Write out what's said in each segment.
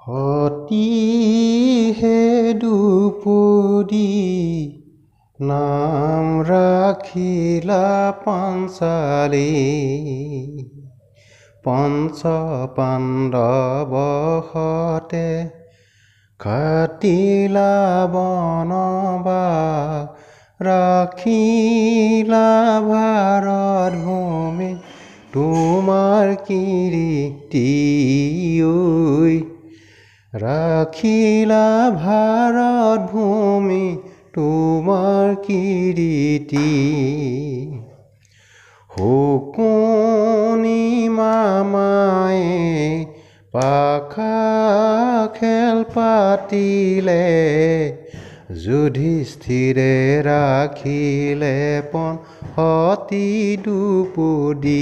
অতি হে দুপুদি নাম ৰাখিলা পাঞ্চালী পঞ্চ পাণ্ডৱসতে কাটিলা বনবাস ৰাখিলা ভাৰত ভূমি তোমাৰ কীৰ্তি ৰাখিলা ভাৰত ভূমি তোমাৰ কীৰ্তি শকুনি মামায়ে পাখা খেল পাতিলে যুধিষ্ঠিৰে ৰাখিলে পণ সতী দুপুদিকৈ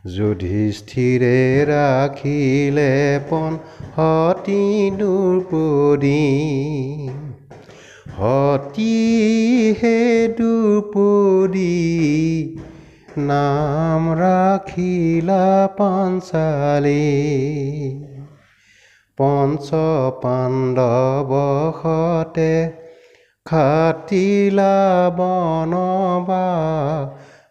যুধিষ্ঠিৰে ৰাখিলে পণ সতী দুপুদি সতী হে দুপুদি নাম ৰাখিলা পাঞ্চালী পঞ্চ পাণ্ডৱসতে কাটিলা বনবাস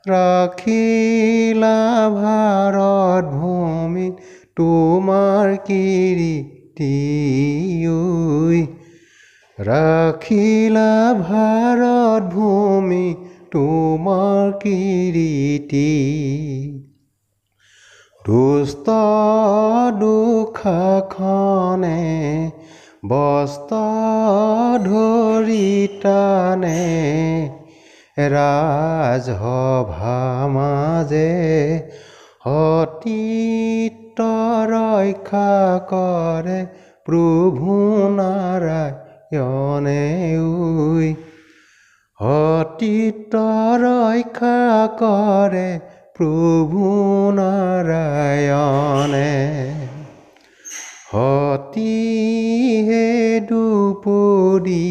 ৰাখিলা ভাৰত ভূমি তোমাৰ কীৰ্তি ৰাখিলা ভাৰত ভূমি তোমাৰ কীৰ্তি দুষ্ট দুঃশাসনে বস্ত্ৰ ধৰি টানে ৰাজসভা মাজে সতীত্ব ৰক্ষা কৰে প্ৰভু নাৰায়ণে সতীত্ব ৰক্ষা কৰে প্ৰভু নাৰায়ণে সতী হে দুপুদি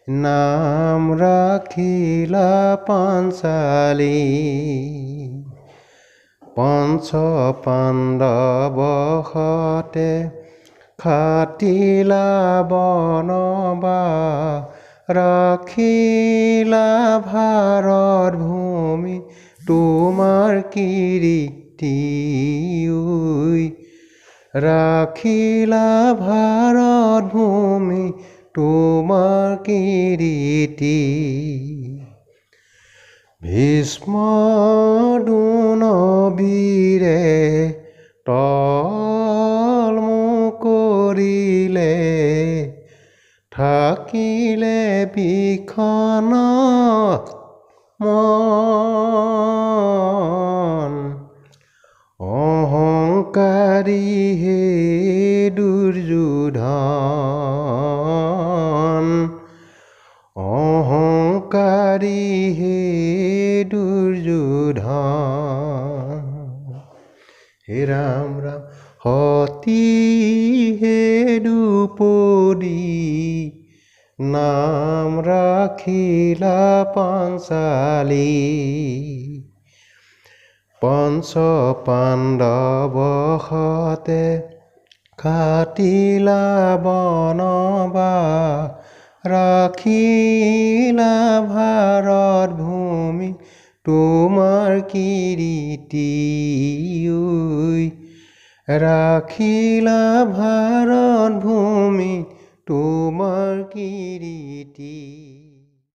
নাম ৰাখিলা পাঞ্চালী পঞ্চ পাণ্ডৱসতে কাটিলা বনবাস ৰাখিলা ভাৰত ভূমি তোমাৰ কীৰ্তি ৰাখিলা ভাৰত ভূমি তোমাৰ কীৰ্তি ভীষ্ম দ্ৰোণ বীৰে তলমূৰ কৰিলে থাকিলে বিষণ মন অহংকাৰী হে দুৰ্যোধন অহংকাৰী হে দুৰ্যোধন হে ৰাম ৰাম সতী হে দুপুদি নাম ৰাখিলা পাঞ্চালী পঞ্চ পাণ্ডৱসতে কাটিলা বনবাস ৰাখিলা ভাৰত ভূমি তোমাৰ কীৰ্তি ৰাখিলা ভাৰত ভূমি তোমাৰ কীৰ্তি